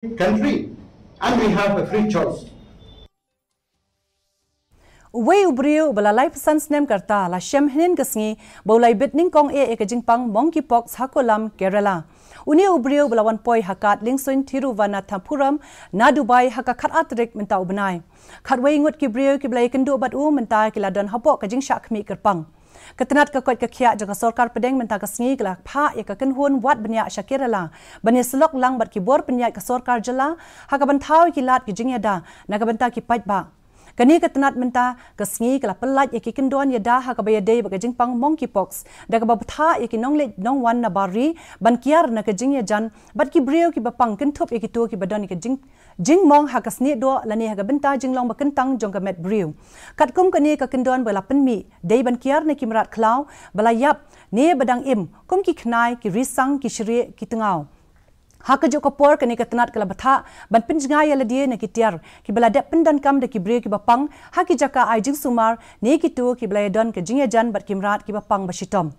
country, and we have a free choice. Way Briew balalai pesan snem karta la shem hinin kasngi baulai bit Nyngkong e Jingpang Monkeypox hakolam Kerela. Uni Briew balawan poi hakat lingsuin Thiruvananthapuram na Dubai hakakat atrik mentau benai. Khatway ngut ki Briew ki blai kendu bat mentai ki ladon hapok ka jingsha khmi kerpang. Ketenat kakot kekia jaga sorkar pedeng mentah kesngi kelak pa ya kekenhun wat banyak Kerela bani selok lang bat ki bor penyak ke sorkar jela hakabantau ki lat ki jingyada nakabanta ki paitba. Kani ketenat mentah kesngi kelak pelat ya ki kendon yada hakabaya day bagi Jingpang Monkeypox daga babtha ya ki nonglet nongwan nabari ban kiar na ke jingya jan bat ki Briew ki bapang kentup ya ki tu ki badon ki Jingmong hakasni do lani hakabenta jinglong bakentang jongkamet Briew. Katkum kani kakendon balapen mi day ban kiar ne kimrat klau balayap ne badang im kum ki khnai ki risang ki shri ki tengau. Hakajuk kapor kani ketenat kalabatha ban pinjngai aladie ne kitiar ki baladap pendan kam de ki Briew ki bapang haki jaka ai jing sumar ne ki tu ki baladon ke jingya jan bat kimrat ki bapang basitom.